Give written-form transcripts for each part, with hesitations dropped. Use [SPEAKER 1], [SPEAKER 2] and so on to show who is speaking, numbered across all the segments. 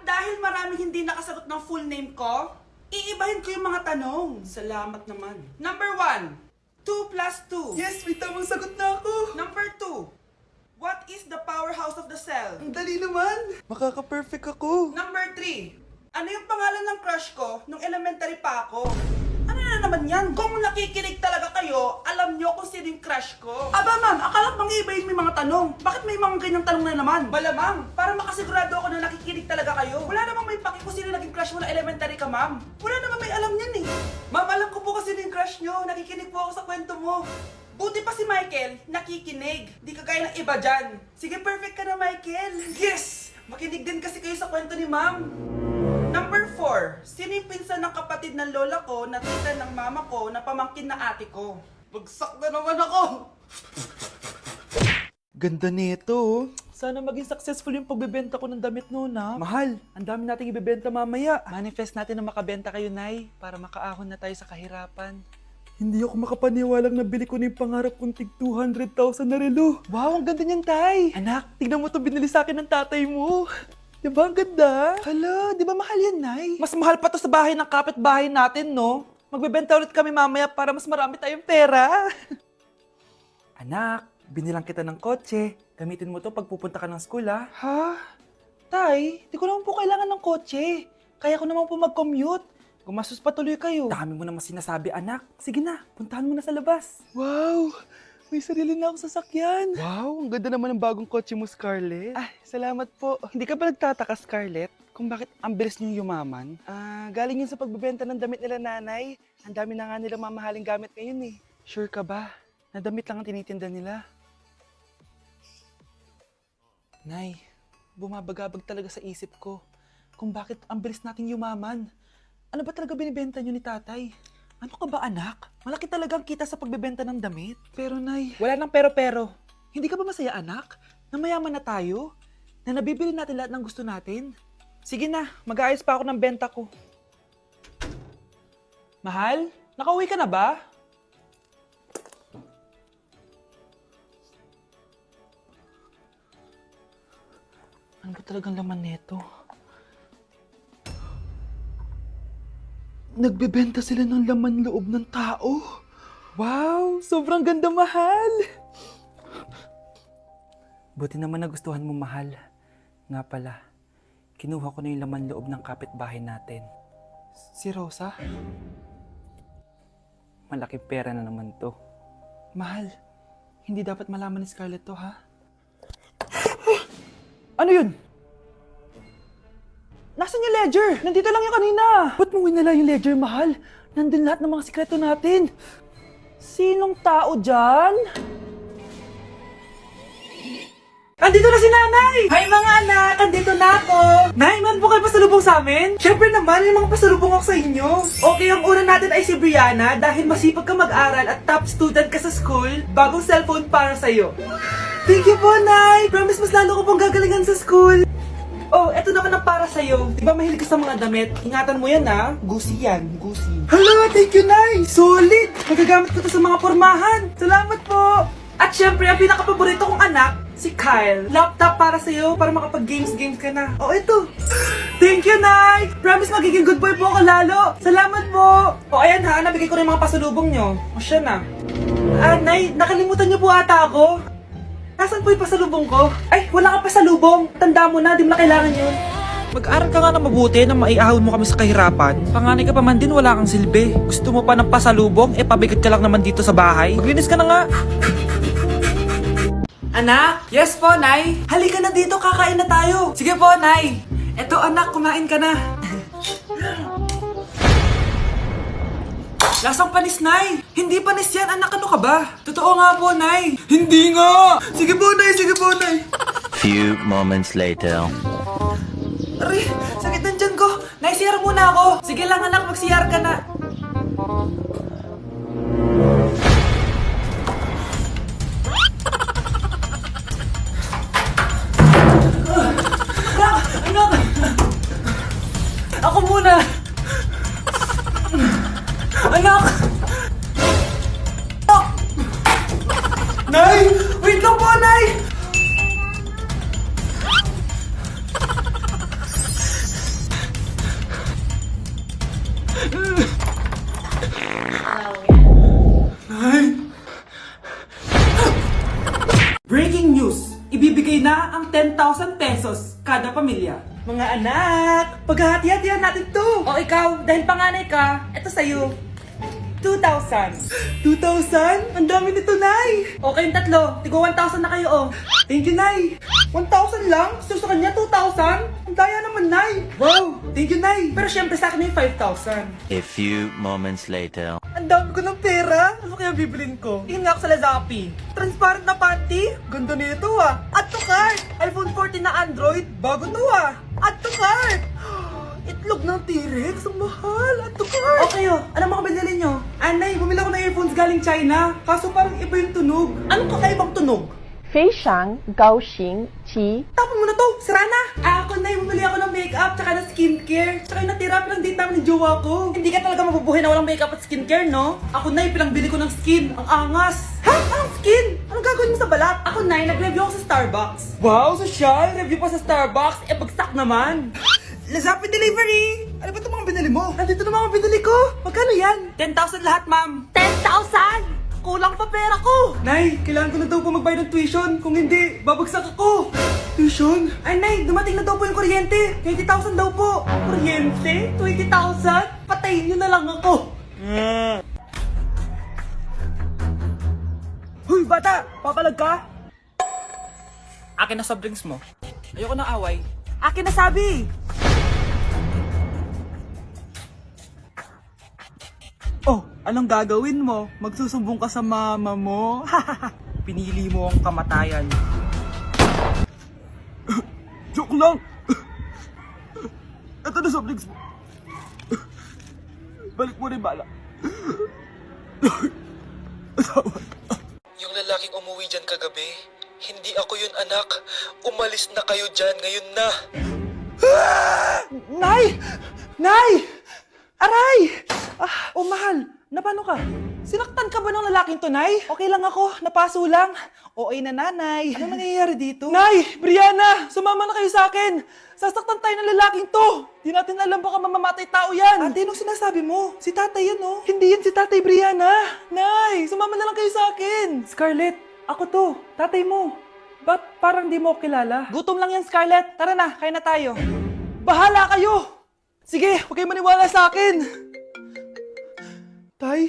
[SPEAKER 1] dahil maraming hindi nakasagot ng full name ko, iibahin ko yung mga tanong.
[SPEAKER 2] Salamat naman.
[SPEAKER 1] Number 1, 2 plus 2.
[SPEAKER 2] Yes, may tamang sagot na ako.
[SPEAKER 1] Number 2, what is the powerhouse of the cell?
[SPEAKER 2] Ang dali naman. Makaka-perfect ako.
[SPEAKER 1] Number 3, ano yung pangalan ng crush ko nung elementary pa ako? Ano na naman yan? Kung nakikinig talaga kayo, alam nyo kung sino yung crush ko. Aba ma'am, akala ko mangibayin may mga tanong. Bakit may mga ganyang tanong na naman? Malamang, para makasigurado ako na nakikinig talaga kayo. Wala namang may paki kung sino naging crush mo na elementary ka, ma'am. Wala namang may alam yan eh. Ma'am, alam ko po kasi sino yung crush nyo. Nakikinig po ako sa kwento mo. Buti pa si Michael, nakikinig. Di kagaya ng iba dyan. Sige, perfect ka na, Michael. Yes! Makinig din kasi kayo sa kwento ni ma'am. Number 4, sino yung pinsan ng kapatid ng lola ko na tita ng mama ko na pamangkin na ate ko? Bagsak na naman ako!
[SPEAKER 2] Ganda nito. Sana maging successful yung pagbebenta ko ng damit noon, ha? Mahal, ang dami nating ibebenta mamaya. Manifest natin na makabenta kayo, Nay, para makaahon na tayo sa kahirapan. Hindi ako makapaniwalang nabili ko na yung pangarap kong tig 200,000 na relo. Wow, ang ganda niyan, Tay. Anak, tignan mo itong binili sa akin ng tatay mo. Diba ang ganda? Hala, di ba mahal yan, Nay? Mas mahal pa to sa bahay ng kapitbahay natin, no? Magbebenta ulit kami mamaya para mas marami tayong pera. Anak, binilang kita ng kotse. Gamitin mo to pag pupunta ka ng school, ha? Ha? Tay, di ko naman po kailangan ng kotse. Kaya ko naman po mag-commute. Gumastos pa tuloy kayo. Dami mo naman sinasabi, anak. Sige na, puntahan mo na sa labas. Wow! May sarili na akong sasakyan. Wow, ang ganda naman ng bagong kotse mo, Scarlett. Ay, salamat po. Hindi ka ba nagtataka, Scarlett, kung bakit ang bilis niyong yumaman? Galing yun sa pagbebenta ng damit nila, nanay. Ang dami na nga nilang mamahaling gamit ngayon eh. Sure ka ba? Na damit lang ang tinitinda nila? Nay, bumabagabag talaga sa isip ko kung bakit ang bilis nating yumaman. Ano ba talaga binibenta niyo ni tatay? Ano ka ba, anak? Malaki talagang kita sa pagbebenta ng damit. Pero, Nay, wala nang pero-pero. Hindi ka ba masaya, anak? Na mayaman na tayo? Na nabibili natin lahat ng gusto natin? Sige na, mag-aayos pa ako ng benta ko. Mahal, nakauwi ka na ba? Ano ba talagang laman nito? Nagbebenta sila ng laman loob ng tao. Wow, sobrang ganda, mahal. Buti naman nagustuhan mo, mahal. Nga pala, kinuha ko na yung laman loob ng kapitbahay natin. Si Rosa? Malaking pera na naman to. Mahal, hindi dapat malaman ni Scarlett to, ha? Ano yun? Nasaan yung ledger? Nandito lang yung kanina. Ba't mo winala yung ledger, mahal? Nandun lahat ng mga sikreto natin. Sinong tao dyan? Andito na si nanay!
[SPEAKER 1] Hi mga anak! Andito na ako!
[SPEAKER 2] Nay, man po kayo pasalubong sa amin?
[SPEAKER 1] Siyempre naman, may mga pasalubong ako sa inyo. Okay, ang una natin ay si Brianna dahil masipag ka mag-aral at top student ka sa school. Bagong cellphone para sa'yo.
[SPEAKER 2] Thank you po, Nay! Promise mas lalo ko pong gagalingan sa school.
[SPEAKER 1] Oh, eto naman ang para sa'yo. Di ba mahilig ka sa mga damit? Ingatan mo yan, ha? Gucci yan, Gucci.
[SPEAKER 2] Hala, thank you, Nay! Solid! Magagamit ko to sa mga pormahan. Salamat po!
[SPEAKER 1] At syempre, ang pinaka-paborito kong anak, si Kyle. Laptop para sa'yo, para makapag-games ka na.
[SPEAKER 2] Oh, ito! Thank you, Nay! Promise magiging good boy po ako lalo. Salamat po!
[SPEAKER 1] O ayan ha, nabigay ko na yung mga pasalubong nyo. O siya na.
[SPEAKER 2] Nay, nakalimutan niyo po ata ako.
[SPEAKER 1] Nasaan po yung pasalubong ko? Ay, wala ka pasalubong. Tanda mo na, di mo na kailangan yun.
[SPEAKER 2] Mag-aral ka nga na mabuti na maiahon mo kami sa kahirapan. Panganay ka pa man din, wala kang silbi. Gusto mo pa ng pasalubong? Pabigat ka lang naman dito sa bahay. Maglinis ka na nga.
[SPEAKER 1] Anak? Yes po, Nay. Halika na dito, kakain na tayo. Sige po, Nay. Eto anak, kumain ka na. Lasang panis, Nay. Hindi panis yan, anak. Ano ka ba? Totoo nga po, Nay.
[SPEAKER 2] Hindi nga! Sige po, Nay! Sige po, Nay!
[SPEAKER 3] Few moments later.
[SPEAKER 1] Aray, sakit ng tiyan ko. Nay, CR muna ako. Sige lang, anak. Mag-CR ka na. Anak! Ako muna! Anak!
[SPEAKER 2] Nay!
[SPEAKER 1] Wait lang po, Nay!
[SPEAKER 2] Breaking news! Ibibigay na ang 10,000 pesos kada pamilya. Mga anak, paghahati-hatihan natin to. O ikaw, dahil panganay ka, eto sa'yo. 2,000. 2,000? Ang dami nito, Nay. O kayong tatlo, tigo 1,000 na kayo, oh. Thank you, Nay. 1,000 lang? So sa kanya, 2,000? Ang daya naman, Nay. Wow, thank you, Nay. Pero syempre sa akin yung 5,000.
[SPEAKER 3] A few moments later.
[SPEAKER 2] Ang dami ko ng pera. Ano kaya bibilin ko? Tingin nga ako sa Lazappi. Transparent na panty. Ganda nito ah. Add to cart. iPhone 14 na Android. Bago to ah. Add to cart. Itlog ng T-Rex. Ang mahal. Add to cart. Okay oh. Ano mga binili nyo? Anay, bumili ako ng earphones galing China. Kaso parang iba yung tunog. Anong kakaibang tunog?
[SPEAKER 4] 非常高兴其
[SPEAKER 2] Tapon mo na to! Sira na! Ako na bumili ako ng makeup tsaka ng skincare. Tsaka yung natira pinang date namin ng jowa ko. Hindi ka talaga mabubuhay na walang makeup at skincare, no? Ako na pinangbili ko ng skin. Ang angas! Ha? Anong skin? Anong gagawin mo sa balat? Ako na nag-review ako sa Starbucks. Wow, social! Review pa sa Starbucks? Eh, bagsak naman! Lazappi Delivery! Ano ba itong mga binili mo? Nandito na mga binili ko! Magkano yan? 10,000 lahat, ma'am! 10,000! Kulang pa pera ko! Nay, kailangan ko na daw po magbayad ng tuition. Kung hindi, babagsak ako. Tuition? Ay, Nay, dumating na daw po yung kuryente. 20,000 daw po. Kuryente? 20,000? Patayin niyo na lang ako. Huy, bata! Papalag ka? Akin na soft drinks mo. Ayoko ng away. Akin na sabi! Oh, anong gagawin mo? Magsusumbong ka sa mama mo? Pinili mo ang kamatayan. Joke lang! Ito na soft drinks mo. Balik mo rin bala.
[SPEAKER 5] Yung lalaking umuwi dyan kagabi, hindi ako yun anak. Umalis na kayo dyan ngayon na.
[SPEAKER 2] Nay! Nay! Aray! Oh, mahal. Napano ka? Sinaktan ka ba ng lalaking to, Nay? Okay lang ako. Napaso lang. Okay na, nanay. Ano nangyayari dito? Nay! Brianna! Sumama na kayo sa akin! Sasaktan tayo ng lalaking to! Di natin alam baka mamamatay tao yan! Ate, anong sinasabi mo? Si tatay yan, oh. Hindi yan si tatay, Brianna! Nay! Sumama na lang kayo sa akin! Scarlett, ako to. Tatay mo. Ba't parang di mo ako kilala? Gutom lang yan, Scarlett. Tara na, kain na tayo. Bahala kayo! Sige, huwag kayo maniwala sa akin! Tay,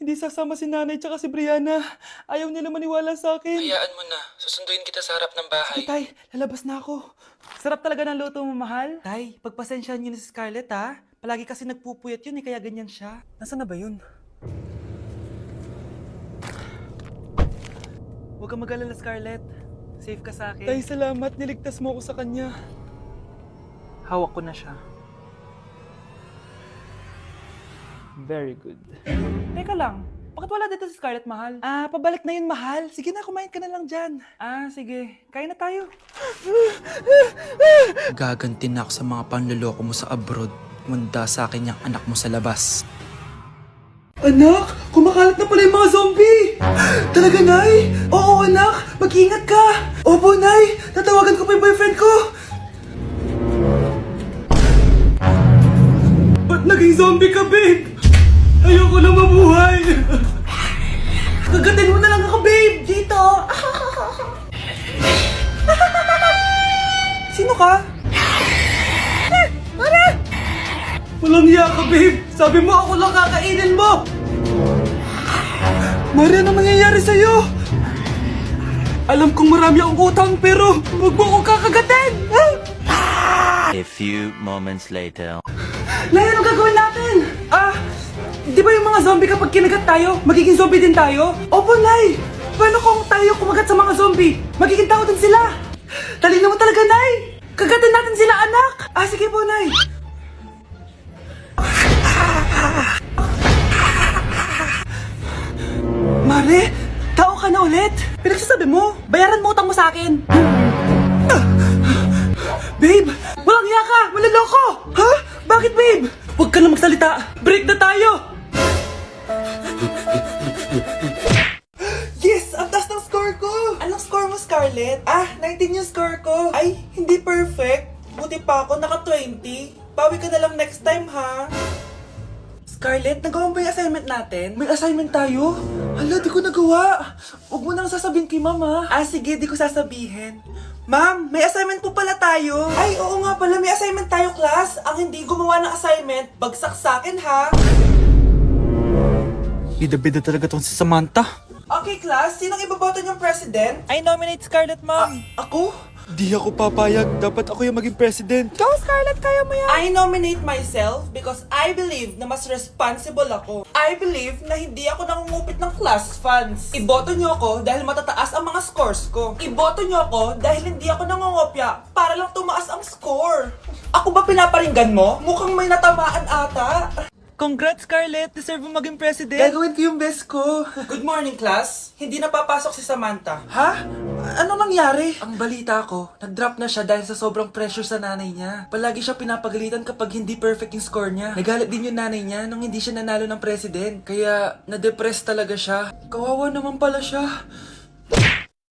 [SPEAKER 2] hindi sasama si nanay tsaka si Brianna. Ayaw nila maniwala sa akin.
[SPEAKER 5] Hayaan mo na. Susunduin kita sa harap ng bahay.
[SPEAKER 2] Sige, Tay, lalabas na ako. Sarap talaga ng luto mo, mahal. Tay, pagpasensyahan niyo na si Scarlett, ha? Palagi kasi nagpupuyat yun, kaya ganyan siya. Nasaan na ba yun? Huwag kang mag-alala, Scarlett. Safe ka sa akin. Tay, salamat. Niligtas mo ako sa kanya. Hawak ko na siya. Very good. Teka lang, bakit wala dito si Scarlett, mahal? Pabalik na yun, mahal. Sige na, kumain ka na lang dyan. Sige. Kain na tayo.
[SPEAKER 6] Gaganti na ako sa mga panloloko mo sa abroad. Manda sa akin yung anak mo sa labas.
[SPEAKER 2] Anak, kumakalat na pala yung mga zombie! Talaga, Nay? Oo, anak. Mag-ingat ka. Opo, Nay. Tatawagan ko pa yung boyfriend ko. Ba't naging zombie ka, babe? Ayoko na mabuhay! Kagatin mo na lang ako, babe! Dito! Sino ka? Walang hiya ka, babe! Sabi mo ako lang kakainin mo! Mari, anong nangyayari sa'yo? Alam kong marami akong utang pero huwag mo akong kakagatin!
[SPEAKER 3] A few moments later.
[SPEAKER 2] Nay, anong gagawin natin? Di ba yung mga zombie kapag kinagat tayo, magiging zombie din tayo? Opo, Nay! Paano kung tayo kumagat sa mga zombie? Magiging tao din sila! Talino mo talaga, Nay! Kagatin natin sila, anak! Sige po, Nay! Mare, tao ka na ulit? Pinagsasabi mo, bayaran mo utang mo sa akin! Babe, walang hiya ka! Maloloko! Ha? Bakit, babe? Huwag ka na magsalita! Break na tayo! Yes! Ang taas ng score ko! Anong score mo, Scarlett? 19 yung score ko. Ay, hindi perfect. Buti pa ako, naka 20. Bawi ka na lang next time, ha? Scarlett, nagawa mo ba yung assignment natin? May assignment tayo? Hala, di ko nagawa. Huwag mo nang sasabihin kay mama. Ah, sige, di ko sasabihin. Ma'am, may assignment po pala tayo. Ay, oo nga pala, may assignment tayo, class. Ang hindi gumawa ng assignment, bagsak sa akin, ha?
[SPEAKER 6] Bida-bida talaga tong si Samantha.
[SPEAKER 2] Okay, class, sinong iboboto niyong president?
[SPEAKER 6] I nominate Scarlett, ma'am.
[SPEAKER 2] Ako?
[SPEAKER 6] Di ako papayag. Dapat ako yung maging president.
[SPEAKER 2] Go, Scarlett, kaya mo yan. I nominate myself because I believe na mas responsible ako. I believe na hindi ako nangungupit ng class funds. Iboto niyo ako dahil matataas ang mga scores ko. Iboto niyo ako dahil hindi ako nangungopya para lang tumaas ang score. Ako ba pinaparinggan mo? Mukhang may natamaan ata.
[SPEAKER 6] Congrats, Scarlett. Deserve mo maging president.
[SPEAKER 2] Gagawin ko yung best ko. Good morning, class. Hindi na papasok si Samantha. Ha? Ano nangyari? Ang balita ko, nag-drop na siya dahil sa sobrang pressure sa nanay niya. Palagi siya pinapagalitan kapag hindi perfect yung score niya. Nagalit din yung nanay niya nung hindi siya nanalo ng president. Kaya, na-depress talaga siya. Kawawa naman pala siya.